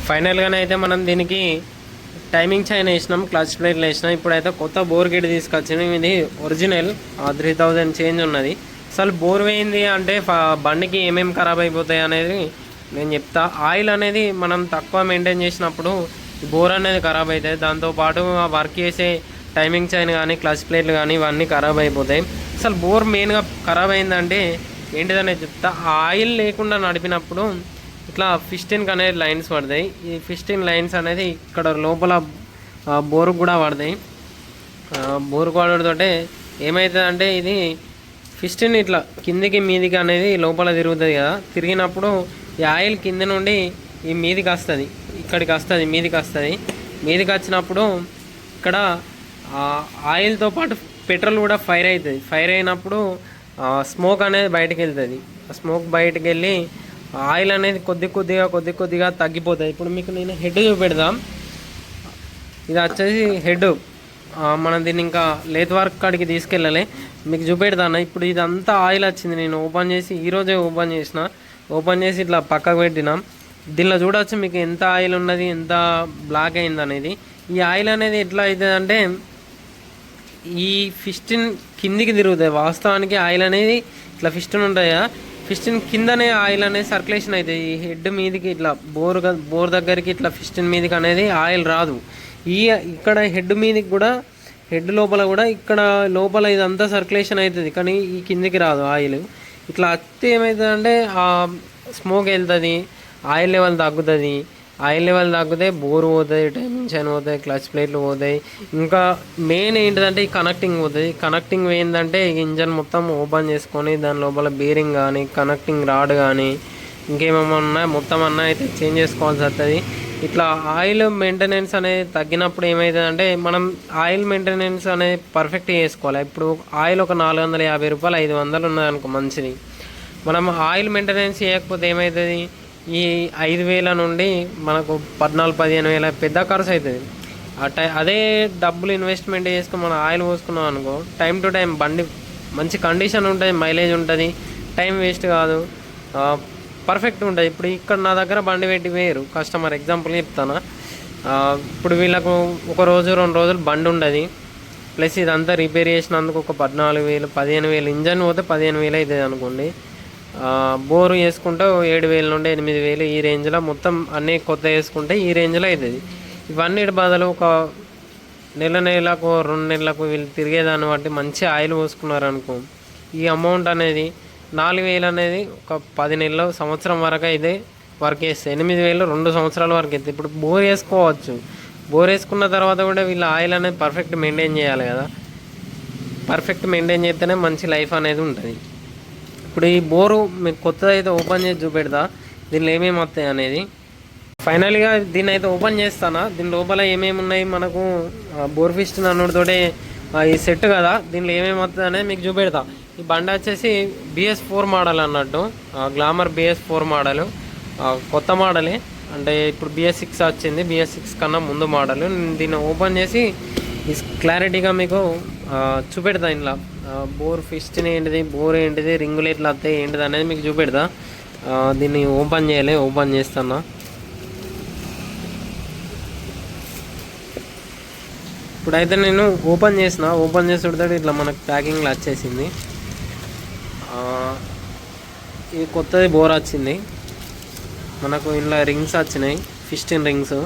ఫైనల్గానే అయితే మనం దీనికి టైమింగ్ చైన్ వేసినాం, క్లచ్ ప్లేట్లు వేసినాం. ఇప్పుడైతే కొత్త బోర్ కిట్ తీసుకొచ్చినాం. ఇది ఒరిజినల్ 3000 చేంజ్ ఉన్నది. అసలు బోర్ వేయింది అంటే బండికి ఏమేమి ఖరాబ్ అయిపోతాయి అనేది నేను చెప్తా. ఆయిల్ అనేది మనం తక్కువ మెయింటైన్ చేసినప్పుడు బోర్ అనేది ఖరాబ్ అవుతాయి. దాంతోపాటు వర్క్ చేసే టైమింగ్ చైన్ కానీ క్లచ్ ప్లేట్లు కానీ ఇవన్నీ ఖరాబ్ అయిపోతాయి. అసలు బోర్ మెయిన్గా ఖరాబ్ అయిందంటే ఏంటిదనేది చెప్తా. ఆయిల్ లేకుండా నడిపినప్పుడు ఇట్లా ఫిస్టిన్కి అనేది లైన్స్ పడతాయి. ఈ ఫిస్టిన్ లైన్స్ అనేది ఇక్కడ లోపల బోరుకు కూడా పడతాయి. బోరుకు పడడంతో ఏమవుతుందంటే ఇది ఫిస్టిన్ ఇట్లా కిందికి మీదికి అనేది లోపల తిరుగుతుంది కదా. తిరిగినప్పుడు ఈ ఆయిల్ కింద నుండి ఈ మీదికి వస్తుంది, ఇక్కడికి వస్తుంది, మీదికి వస్తుంది. మీదికి వచ్చినప్పుడు ఇక్కడ ఆయిల్తో పాటు పెట్రోల్ కూడా ఫైర్ అవుతుంది. ఫైర్ అయినప్పుడు స్మోక్ అనేది బయటకు వెళ్తుంది. స్మోక్ బయటకు వెళ్ళి ఆయిల్ అనేది కొద్ది కొద్దిగా తగ్గిపోతుంది. ఇప్పుడు మీకు నేను హెడ్ చూపెడదాం. ఇది వచ్చేసి హెడ్. మనం దీన్ని ఇంకా లేత్ వర్క్ కాడికి తీసుకెళ్ళాలి. మీకు చూపెడతాను. ఇప్పుడు ఇదంతా ఆయిల్ వచ్చింది. నేను ఓపెన్ చేసి ఈరోజే ఓపెన్ చేసి ఇట్లా పక్కకు పెట్టినాం. దీనిలో చూడవచ్చు మీకు ఎంత ఆయిల్ ఉన్నది, ఎంత బ్లాక్ అయింది అనేది. ఈ ఆయిల్ అనేది ఎట్లా అవుతుంది అంటే ఈ ఫిస్టిన్ కిందికి తిరుగుతుంది. వాస్తవానికి ఆయిల్ అనేది ఇట్లా ఫిస్టిన్ ఉంటుంది కదా, ఫిస్టిన్ కిందనే ఆయిల్ అనేది సర్క్యులేషన్ అవుతుంది. ఈ హెడ్ మీదకి ఇట్లా బోర్ దగ్గరికి ఇట్లా ఫిస్టిన్ మీదకి అనేది ఆయిల్ రాదు. ఇక్కడ హెడ్ మీదకి కూడా, హెడ్ లోపల కూడా ఇక్కడ లోపల ఇదంతా సర్క్యులేషన్ అవుతుంది, కానీ ఈ కిందికి రాదు ఆయిల్. ఇట్లా అత్తే ఏమవుతుందంటే స్మోక్ వెళ్తుంది, ఆయిల్ లెవెల్ తగ్గుతుంది. ఆయిల్ లెవెల్ తగ్గితే బోర్ పోతుంది, టైమింగ్ చైన్ పోతాయి, క్లచ్ ప్లేట్లు పోతాయి. ఇంకా మెయిన్ ఏంటిదంటే ఈ కనెక్టింగ్ పోతుంది. కనెక్టింగ్ ఏంటంటే ఇంజన్ మొత్తం ఓపెన్ చేసుకొని దాని లోపల బేరింగ్ కానీ కనెక్టింగ్ రాడ్ కానీ ఇంకేమేమో ఉన్నాయి మొత్తం అన్న అయితే చేంజ్ చేసుకోవాల్సి వస్తుంది. ఇట్లా ఆయిల్ మెయింటెనెన్స్ అనేది తగ్గినప్పుడు ఏమవుతుందంటే మనం ఆయిల్ మెయింటెనెన్స్ అనేది పర్ఫెక్ట్ చేసుకోవాలి. ఇప్పుడు ఆయిల్ ఒక 450 రూపాయలు 500 ఉన్నదనుకో మంచిది. మనం ఆయిల్ మెయింటెనెన్స్ చేయకపోతే ఏమవుతుంది, ఈ 5,000 నుండి మనకు 14,000-15,000 పెద్ద ఖర్చు అవుతుంది. అదే డబ్బులు ఇన్వెస్ట్మెంట్ చేసుకుని మనం ఆయిల్ పోసుకున్నాం అనుకో, టైం టు టైం బండి మంచి కండిషన్ ఉంటుంది, మైలేజ్ ఉంటుంది, టైం వేస్ట్ కాదు, పర్ఫెక్ట్ ఉంటుంది. ఇప్పుడు ఇక్కడ నా దగ్గర బండి పెట్టి వేరు కస్టమర్ ఎగ్జాంపుల్ చెప్తాను. ఇప్పుడు వీళ్ళకు ఒక రోజు 2 రోజులు బండి ఉండదు, ప్లస్ ఇదంతా రిపేర్ చేసినందుకు ఒక 14,000 15,000 ఇంజన్ పోతే 15,000 అవుతుంది అనుకోండి. బోరు వేసుకుంటే 7,000 నుండి 8,000 ఈ రేంజ్లో మొత్తం అన్నీ కొత్త వేసుకుంటే ఈ రేంజ్లో అవుతుంది. ఇవన్నీ బదులు ఒక నెలకు 2 నెలలకు వీళ్ళు తిరిగేదాన్ని బట్టి మంచి ఆయిల్ పోసుకున్నారనుకో, ఈ అమౌంట్ అనేది 4,000 అనేది ఒక 10 నెలలు సంవత్సరం వరకు అయితే వర్క్ చేస్తే 8,000 2 సంవత్సరాల వరకు అయితే. ఇప్పుడు బోర్ వేసుకోవచ్చు. బోర్ వేసుకున్న తర్వాత కూడా వీళ్ళు ఆయిల్ అనేది పర్ఫెక్ట్ మెయింటైన్ చేయాలి కదా. పర్ఫెక్ట్ మెయింటైన్ చేస్తేనే మంచి లైఫ్ అనేది ఉంటుంది. ఇప్పుడు ఈ బోరు మీకు కొత్తది అయితే ఓపెన్ చేసి చూపెడతా, దీనిలో ఏమేమి వస్తాయి అనేది. ఫైనల్గా దీన్ని అయితే ఓపెన్ చేస్తానా. దీని లోపల ఏమేమి ఉన్నాయి మనకు బోర్ ఫిస్టిన్ అన్నతోటే ఈ సెట్ కదా, దీనిలో ఏమేమి వస్తుంది అనేది మీకు చూపెడతా. ఈ బండి వచ్చేసి BS4 మోడల్ అన్నట్టు, గ్లామర్ BS4 మోడల్, కొత్త మోడలే. అంటే ఇప్పుడు BS6 వచ్చింది, BS6 కన్నా ముందు మోడల్. దీన్ని ఓపెన్ చేసి క్లారిటీగా మీకు చూపెడతా. ఇంట్లో బోర్ ఫిస్టిన్ ఏంటిది, బోర్ ఏంటిది, రింగులు ఎట్లా వస్తాయి ఏంటిది అనేది మీకు చూపెడతా. దీన్ని ఓపెన్ చేయాలి, ఓపెన్ చేస్తాను. ఇప్పుడైతే నేను ఓపెన్ చేసి ఇట్లా మనకు ప్యాకింగ్లో వచ్చేసింది. ఇది కొత్తది బోర్ వచ్చింది మనకు. ఇంట్లో రింగ్స్ వచ్చినాయి, ఫిస్టిన్ రింగ్స్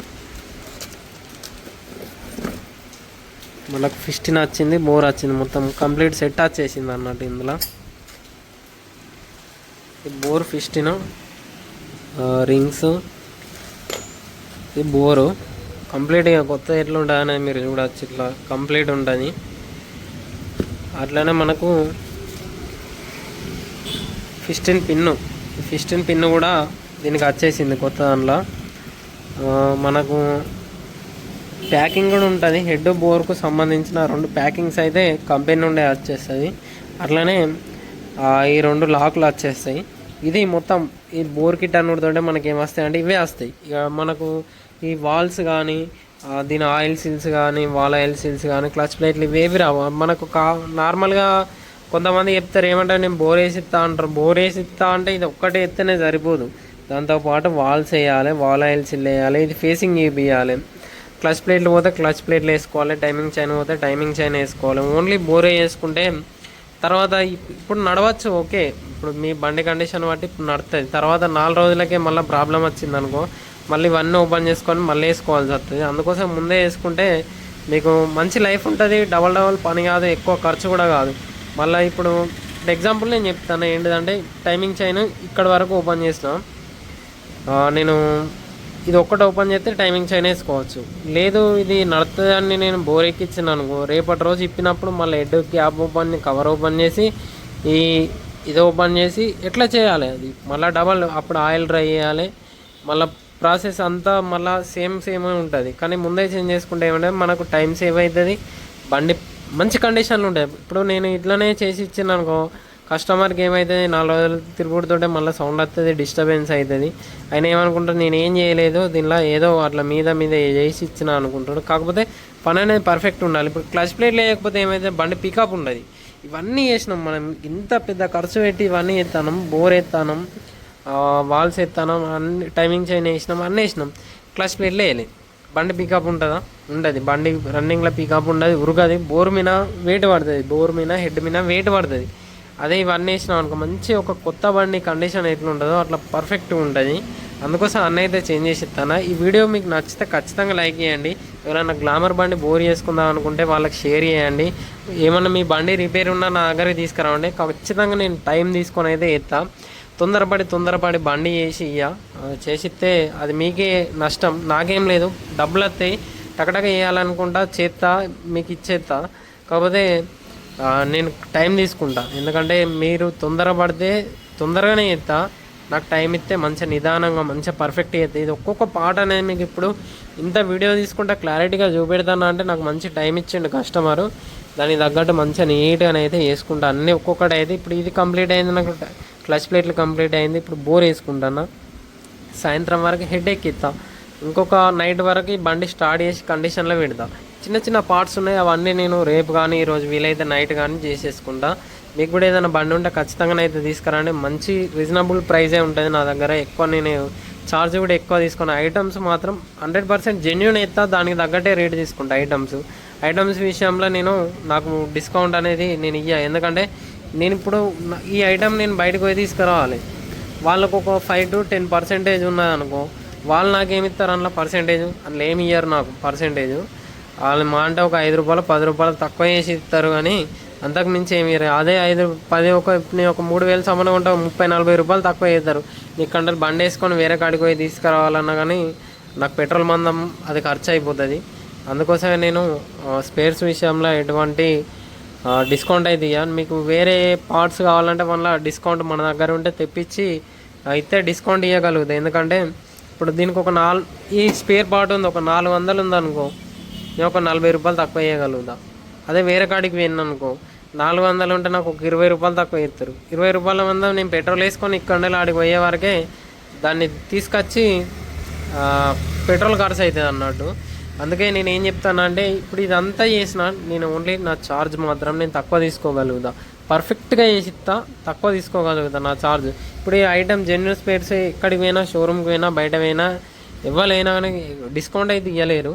మనకు. ఫిస్టిన్ వచ్చింది, బోర్ వచ్చింది, మొత్తం కంప్లీట్ సెట్ వచ్చేసింది అన్నట్టు. ఇందులో ఈ బోర్ ఫిస్టిన్ రింగ్స్, ఈ బోరు కంప్లీట్గా కొత్త ఎట్లా ఉంటుంది అనేది మీరు చూడవచ్చు. ఇట్లా కంప్లీట్ ఉంటుంది. అట్లనే మనకు ఫిస్టిన్ పిన్ను కూడా దీనికి వచ్చేసింది కొత్త దాంట్లో. మనకు ప్యాకింగ్ కూడా ఉంటుంది. హెడ్ బోర్కు సంబంధించిన 2 ప్యాకింగ్స్ అయితే కంపెనీ నుండే వచ్చేస్తుంది. అట్లనే ఈ 2 లాకులు వచ్చేస్తాయి. ఇది మొత్తం ఈ బోర్ కిట్ అన్నతోటే మనకి ఏమొస్తాయి అంటే ఇవే వస్తాయి. ఇక మనకు ఈ వాల్స్ కానీ దీని ఆయిల్ సీల్స్ కానీ, వాల్ ఆయిల్ సీల్స్ కానీ, క్లచ్ ప్లేట్లు ఇవేవి రావు మనకు. నార్మల్గా కొంతమంది చెప్తారు ఏమంటారు, నేను బోర్ వేసిస్తా అంటారు. బోర్ వేసిస్తా అంటే ఇది ఒక్కటే ఎత్తేనే సరిపోదు. దాంతోపాటు వాల్స్ వేయాలి, వాల్ ఆయిల్స్ వేయాలి, ఇది ఫేసింగ్ వేయాలి. క్లచ్ ప్లేట్లు పోతే క్లచ్ ప్లేట్లు వేసుకోవాలి, టైమింగ్ చైన్ పోతే టైమింగ్ చైన్ వేసుకోవాలి. ఓన్లీ బోరే వేసుకుంటే తర్వాత ఇప్పుడు నడవచ్చు, ఓకే. ఇప్పుడు మీ బండి కండిషన్ బట్టి ఇప్పుడు నడుస్తుంది. తర్వాత 4 రోజులకే మళ్ళీ ప్రాబ్లం వచ్చింది అనుకో, మళ్ళీ ఇవన్నీ ఓపెన్ చేసుకొని మళ్ళీ వేసుకోవాల్సి వస్తుంది. అందుకోసం ముందే వేసుకుంటే మీకు మంచి లైఫ్ ఉంటుంది, డబల్ పని కాదు, ఎక్కువ ఖర్చు కూడా కాదు. మళ్ళీ ఇప్పుడు ఎగ్జాంపుల్ నేను చెప్తాను ఏంటిదంటే, టైమింగ్ చైన్ ఇక్కడ వరకు ఓపెన్ చేసిన నేను, ఇది ఒక్కటి ఓపెన్ చేస్తే టైమింగ్ చైన్ వేసుకోవచ్చు. లేదు ఇది నడుతుందని నేను బోర్ ఎక్కిచ్చాను అనుకో, రేపటి రోజు ఇప్పినప్పుడు మళ్ళీ head cap open, cover open చేసి ఇది ఓపెన్ చేసి ఎట్లా చేయాలి అది మళ్ళీ డబల్, అప్పుడు ఆయిల్ డ్రై చేయాలి, మళ్ళీ ప్రాసెస్ అంతా మళ్ళీ సేమ్ ఉంటుంది. కానీ ముందే చేంజ్ చేసుకుంటే ఏమంటే మనకు టైం సేవ్ అవుతుంది, బండి మంచి కండిషన్లు ఉంటాయి. ఇప్పుడు నేను ఇట్లనే చేసి ఇచ్చాను అనుకో, కస్టమర్కి ఏమవుతుంది, 4 రోజులు తిరుగుతుంటే మళ్ళీ సౌండ్ వస్తుంది, డిస్టర్బెన్స్ అవుతుంది. ఆయన ఏమనుకుంటారు, నేను ఏం చేయలేదు దీనిలో, ఏదో అట్లా మీద చేసి ఇచ్చిన అనుకుంటాడు. కాకపోతే పని అనేది పర్ఫెక్ట్ ఉండాలి. ఇప్పుడు క్లచ్ ప్లేట్ లేకపోతే ఏమైతే బండి పికప్ ఉండదు. ఇవన్నీ వేసినాం మనం, ఇంత పెద్ద ఖర్చు పెట్టి ఇవన్నీ ఎత్తానం, బోర్ ఎత్తానం, వాల్స్ ఎత్తానం, అన్ని టైమింగ్ చైన్ వేసినాం, అన్నీ వేసినాం. క్లచ్ ప్లేట్లో వేయలేదు, బండి పికప్ ఉంటుందా? ఉండదు. బండి రన్నింగ్లో పికప్ ఉండదు, ఉరగది, బోర్ మీద వెయిట్ పడుతుంది, బోర్ మీద హెడ్ మీద వెయిట్ పడుతుంది. అదే ఇవన్నీ వేసినాం అనుకో, మంచి ఒక కొత్త బండి కండిషన్ ఎట్లా ఉంటుందో అట్లా పర్ఫెక్ట్గా ఉంటుంది. అందుకోసం అన్న అయితే చేంజ్ చేసి ఇస్తాను. ఈ వీడియో మీకు నచ్చితే ఖచ్చితంగా లైక్ చేయండి. ఎవరైనా గ్లామర్ బండి బోర్ చేసుకుందాం అనుకుంటే వాళ్ళకి షేర్ చేయండి. ఏమన్నా మీ బండి రిపేర్ ఉన్నా నా దగ్గరికి తీసుకురావండి, ఖచ్చితంగా నేను టైం తీసుకొని అయితే ఇస్తా. తొందరపడి బండి చేసిస్తే అది మీకే నష్టం, నాకేం లేదు. డబ్బులు వస్తాయి, టకటక వేయాలనుకుంటా చేస్తా, మీకు ఇచ్చేస్తా. కాకపోతే నేను టైం తీసుకుంటా, ఎందుకంటే మీరు తొందరపడితే తొందరగానే చేస్తా, నాకు టైం ఇస్తే మంచిగా నిదానంగా మంచిగా పర్ఫెక్ట్గా చేస్తా. ఇది ఒక్కొక్క పార్ట్ అనేది మీకు ఇప్పుడు ఇంత వీడియో తీసుకుంటా క్లారిటీగా చూపెడతాను అంటే నాకు మంచి టైం ఇచ్చిండు కస్టమరు, దానికి తగ్గట్టు మంచిగా నీట్గానే అయితే వేసుకుంటా అన్నీ ఒక్కొక్కటి. అయితే ఇప్పుడు ఇది కంప్లీట్ అయింది, నాకు క్లచ్ ప్లేట్లు కంప్లీట్ అయింది. ఇప్పుడు బోర్ వేసుకుంటాను, సాయంత్రం వరకు హెడ్ ఎక్కిస్తా, ఇంకొక నైట్ వరకు బండి స్టార్ట్ చేసి కండిషన్లో పెడతా. చిన్న పార్ట్స్ ఉన్నాయి, అవన్నీ నేను రేపు కానీ ఈరోజు వీలైతే నైట్ కానీ చేసేసుకుంటా. మీకు కూడా ఏదైనా బండి ఉంటే ఖచ్చితంగా అయితే తీసుకురండి, మంచి రీజనబుల్ ప్రైజే ఉంటుంది నా దగ్గర. ఎక్కువ నేను ఛార్జ్ కూడా ఎక్కువ తీసుకున్నా. ఐటమ్స్ మాత్రం 100% జెన్యూన్ ఎత్తా, దానికి తగ్గట్టే రేట్ తీసుకుంటా. ఐటమ్స్ విషయంలో నాకు డిస్కౌంట్ అనేది నేను ఎందుకంటే నేను ఇప్పుడు ఈ ఐటమ్ నేను బయటకు పోయి తీసుకురావాలి, వాళ్ళకు ఒక 5 to 10% ఉన్నది అనుకో, వాళ్ళు నాకేమిస్తారు అందులో పర్సెంటేజ్, అందులో ఏమి ఇయ్యారు నాకు పర్సెంటేజ్. వాళ్ళు మా అంటే ఒక 5 రూపాయలు 10 రూపాయలు తక్కువ చేసి ఇస్తారు, కానీ అంతకు మించి ఏమి ఇయ్యరు. అదే 5-10 నేను ఒక 3000 సంబంధం ఉంటే 30-40 రూపాయలు తక్కువ చేస్తారు. నీకు కంటే బండి వేసుకొని వేరే కాడికి పోయి తీసుకురావాలన్నా కానీ నాకు పెట్రోల్ మందం అది ఖర్చు అయిపోతుంది. అందుకోసమే నేను స్పేర్స్ విషయంలో ఎటువంటి డిస్కౌంట్ అయితే ఇవ్వను. మీకు వేరే పార్ట్స్ కావాలంటే మళ్ళీ డిస్కౌంట్ మన దగ్గర ఉంటే తెప్పించి అయితే డిస్కౌంట్ ఇవ్వగలుగుతాయి. ఎందుకంటే ఇప్పుడు దీనికి ఈ స్పేర్ పార్ట్ ఉంది, ఒక 400 ఉందనుకో, నేను ఒక 40 రూపాయలు తక్కువ ఇవ్వగలుగుతా. అదే వేరే కాడికి పోయిన అనుకో, 400 ఉంటే నాకు ఒక 20 రూపాయలు తక్కువ ఇస్తారు. 20 రూపాయల మందం నేను పెట్రోల్ వేసుకొని ఇక్కడ ఆడికి పోయే వరకే దాన్ని తీసుకొచ్చి పెట్రోల్ ఖర్చు అవుతుంది అన్నట్టు. అందుకే నేను ఏం చెప్తానంటే, ఇప్పుడు ఇదంతా చేసిన నేను ఓన్లీ నా ఛార్జ్ మాత్రం నేను తక్కువ తీసుకోగలుగుతా, పర్ఫెక్ట్గా చేసి ఇస్తా, తక్కువ తీసుకోగలుగుతా నా ఛార్జ్. ఇప్పుడు ఈ ఐటమ్ జెన్యూన్ స్పేర్స్ ఎక్కడికి పోయినా, షోరూమ్కి పోయినా, బయట పోయినా ఎవరైనా కానీ డిస్కౌంట్ అయితే ఇవ్వలేరు.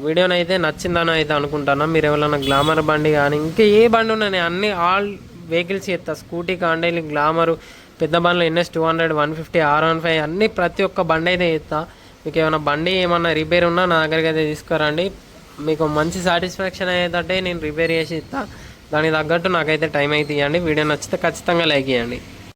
వీడియోని అయితే నచ్చిందని అయితే అనుకుంటాను. మీరు ఎవరైనా గ్లామర్ బండి కానీ ఇంకా ఏ బండి ఉన్నా నేను అన్ని ఆల్ వెహికల్స్ చేస్తా, స్కూటీ కాండేలి, గ్లామరు, పెద్ద బండ్లు NS 200, 150, R15 అన్నీ ప్రతి ఒక్క బండి అయితే చేస్తా. మీకు ఏమైనా బండి ఏమన్నా రిపేర్ ఉన్నా నా దగ్గరికి అయితే తీసుకురండి, మీకు మంచి సాటిస్ఫాక్షన్ అయ్యేటట్టే నేను రిపేర్ చేసి ఇస్తా. దానికి తగ్గట్టు నాకైతే టైం అయితే ఇవ్వండి. వీడియో నచ్చితే ఖచ్చితంగా లైక్ చేయండి.